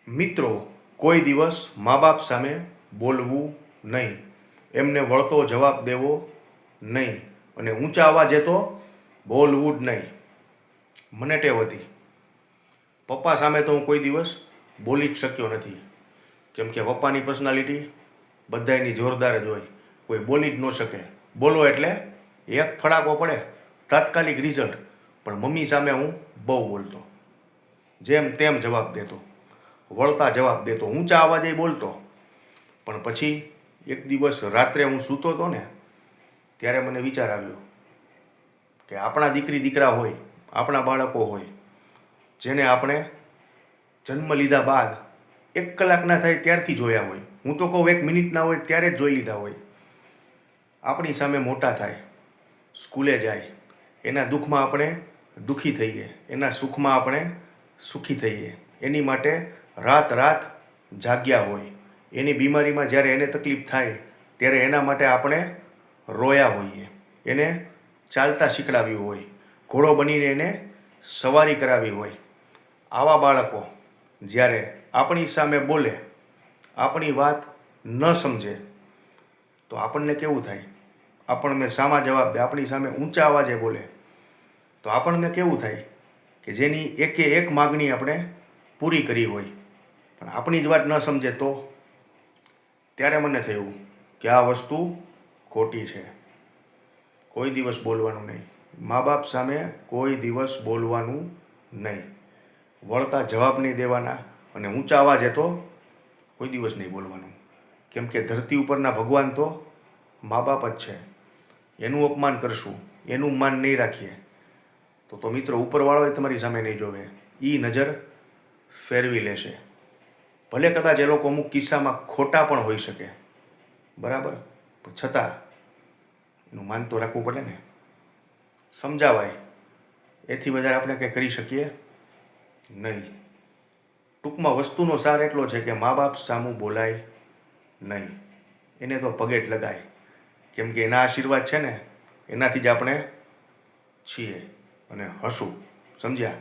મિત્રો, કોઈ દિવસ મા બાપ સામે બોલવું નહીં, એમને વળતો જવાબ દેવો નહીં અને ઊંચા અવાજે તો બોલવું જ નહીં. મને ટેવ હતી. પપ્પા સામે તો હું કોઈ દિવસ બોલી જ શક્યો નથી, કેમ કે પપ્પાની પર્સનાલિટી બધાયની જોરદાર જ હોય, કોઈ બોલી જ ન શકે. બોલો એટલે એક ફડાકો પડે, તાત્કાલિક રિઝલ્ટ. પણ મમ્મી સામે હું બહુ બોલતો, જેમ તેમ જવાબ દેતો, વળતા જવાબ દેતો, ઊંચા અવાજે બોલતો. પણ પછી એક દિવસ રાત્રે હું સૂતો હતો ને, ત્યારે મને વિચાર આવ્યો કે આપણા દીકરી દીકરા હોય, આપણા બાળકો હોય, જેને આપણે જન્મ લીધા બાદ 1 કલાક ના થાય ત્યારથી જોયા હોય, હું તો કહું 1 મિનિટ ના હોય ત્યારે જ જોઈ લીધા હોય. આપણી સામે મોટા થાય, સ્કૂલે જાય, એના દુઃખમાં આપણે દુઃખી થઈએ, એના સુખમાં આપણે સુખી થઈએ, એની માટે રાત રાત જાગ્યા હોય, એની બીમારીમાં જ્યારે એને તકલીફ થાય ત્યારે એના માટે આપણે રોયા હોઈએ, એને ચાલતા શીખડાવ્યું હોય, ઘોડો બનીને એને સવારી કરાવી હોય. આવા બાળકો જ્યારે આપણી સામે બોલે, આપણી વાત ન સમજે, તો આપણને કેવું થાય? આપણને સામા જવાબ દે, આપણી સામે ઊંચા અવાજે બોલે, તો આપણને કેવું થાય કે જેની એકે એક માગણી આપણે પૂરી કરી હોય, પણ આપણી જ વાત ન સમજે તો? ત્યારે મને થયું કે આ વસ્તુ ખોટી છે. કોઈ દિવસ બોલવાનું નહીં, મા બાપ સામે કોઈ દિવસ બોલવાનું નહીં, વળતા જવાબ નહીં દેવાના અને ઊંચા અવાજે તો કોઈ દિવસ નહીં બોલવાનું. કેમ કે ધરતી ઉપરના ભગવાન તો મા બાપ જ છે. એનું અપમાન કરશું, એનું માન નહીં રાખીએ તો મિત્રો ઉપરવાળો તમારી સામે નહીં જોવે, એ નજર ફેરવી લેશે. ભલે કદાચ એ લોકો અમુક કિસ્સામાં ખોટા પણ હોઈ શકે, બરાબર, પણ છતાં એનું માન તો રાખવું પડે ને. સમજાવાય, એથી વધારે આપણે કંઈ કરી શકીએ નહીં. ટૂંકમાં વસ્તુનો સાર એટલો છે કે મા બાપ સામું બોલાય નહીં, એને તો પગે જ લગાય, કેમ કે એના આશીર્વાદ છે ને, એનાથી જ આપણે છીએ અને હશું. સમજ્યા?